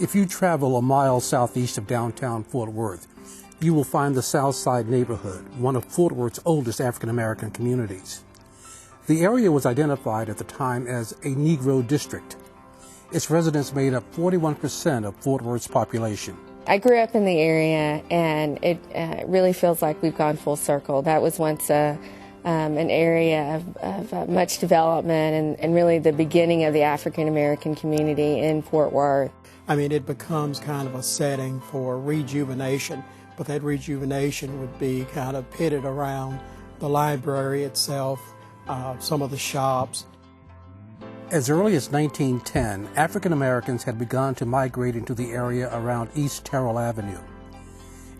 If you travel a mile southeast of downtown Fort Worth, you will find the Southside neighborhood, one of Fort Worth's oldest African-American communities. The area was identified at the time as a Negro district. Its residents made up 41% of Fort Worth's population. I grew up in the area, and it really feels like we've gone full circle. That was once an area of much development and really the beginning of the African-American community in Fort Worth. I mean, it becomes kind of a setting for rejuvenation, but that rejuvenation would be kind of pitted around the library itself, some of the shops. As early as 1910, African Americans had begun to migrate into the area around East Terrell Avenue.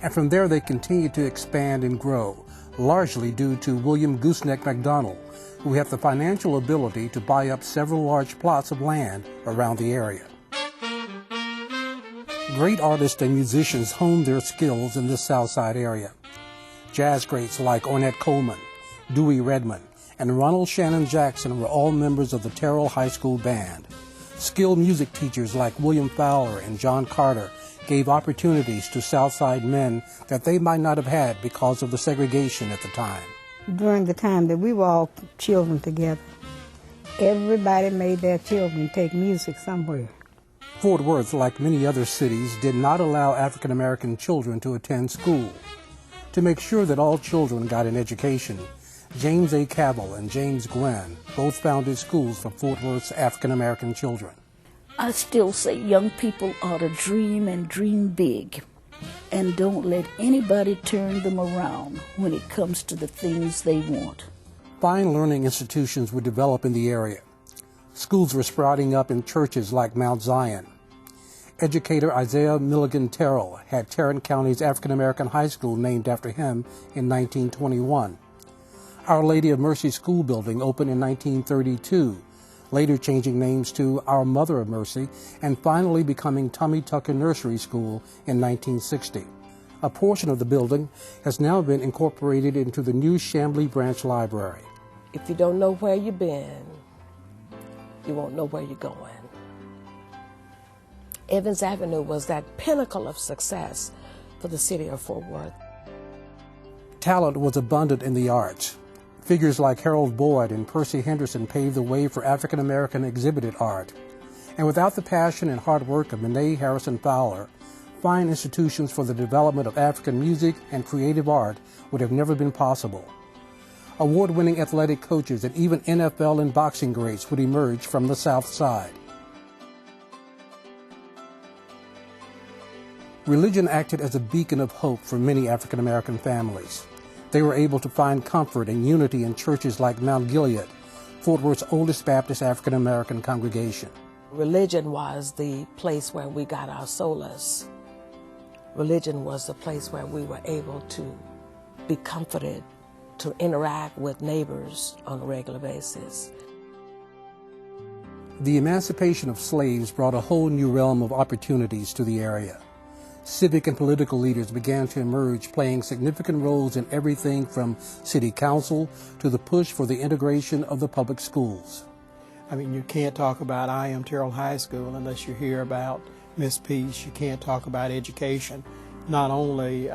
And from there they continued to expand and grow, largely due to William Gooseneck McDonald, who had the financial ability to buy up several large plots of land around the area. Great artists and musicians honed their skills in this Southside area. Jazz greats like Ornette Coleman, Dewey Redmond, and Ronald Shannon Jackson were all members of the Terrell High School Band. Skilled music teachers like William Fowler and John Carter gave opportunities to Southside men that they might not have had because of the segregation at the time. During the time that we were all children together, everybody made their children take music somewhere. Fort Worth, like many other cities, did not allow African American children to attend school. To make sure that all children got an education, James A. Cavell and James Glenn both founded schools for Fort Worth's African American children. I still say young people ought to dream and dream big, and don't let anybody turn them around when it comes to the things they want. Fine learning institutions would develop in the area. Schools were sprouting up in churches like Mount Zion. Educator Isaiah Milligan Terrell had Tarrant County's African American High School named after him in 1921. Our Lady of Mercy School building opened in 1932, later changing names to Our Mother of Mercy, and finally becoming Tommy Tucker Nursery School in 1960. A portion of the building has now been incorporated into the new Chamblee Branch Library. If you don't know where you've been, you won't know where you're going. Evans Avenue was that pinnacle of success for the city of Fort Worth. Talent was abundant in the arts. Figures like Harold Boyd and Percy Henderson paved the way for African American exhibited art. And without the passion and hard work of Benet Harrison Fowler, fine institutions for the development of African music and creative art would have never been possible. Award-winning athletic coaches and even NFL and boxing greats would emerge from the South Side. Religion acted as a beacon of hope for many African American families. They were able to find comfort and unity in churches like Mount Gilead, Fort Worth's oldest Baptist African American congregation. Religion was the place where we got our solace. Religion was the place where we were able to be comforted, to interact with neighbors on a regular basis. The emancipation of slaves brought a whole new realm of opportunities to the area. Civic and political leaders began to emerge, playing significant roles in everything from city council to the push for the integration of the public schools. I mean, you can't talk about I.M. Terrell High School unless you hear about Miss Peace. You can't talk about education, not only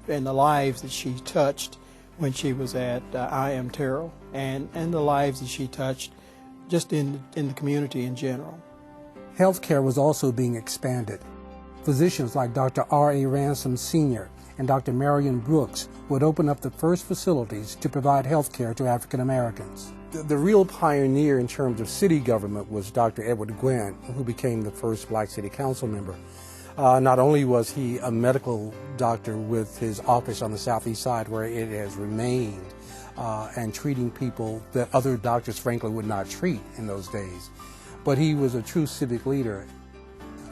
in the lives that she touched when she was at I.M. Terrell, and the lives that she touched just in the community in general. Healthcare was also being expanded. Physicians like Dr. R.A. Ransom Sr. and Dr. Marion Brooks would open up the first facilities to provide health care to African Americans. The real pioneer in terms of city government was Dr. Edward Gwynn, who became the first black city council member. Not only was he a medical doctor with his office on the southeast side where it has remained and treating people that other doctors frankly would not treat in those days, but he was a true civic leader.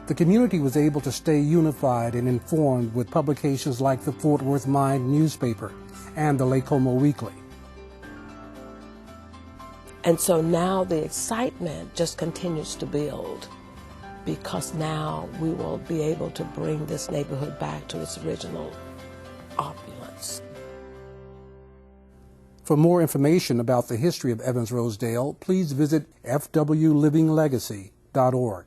The community was able to stay unified and informed with publications like the Fort Worth Mind newspaper and the Lake Como Weekly. And so now the excitement just continues to build, because now we will be able to bring this neighborhood back to its original opulence. For more information about the history of Evans Rosedale, please visit fwlivinglegacy.org.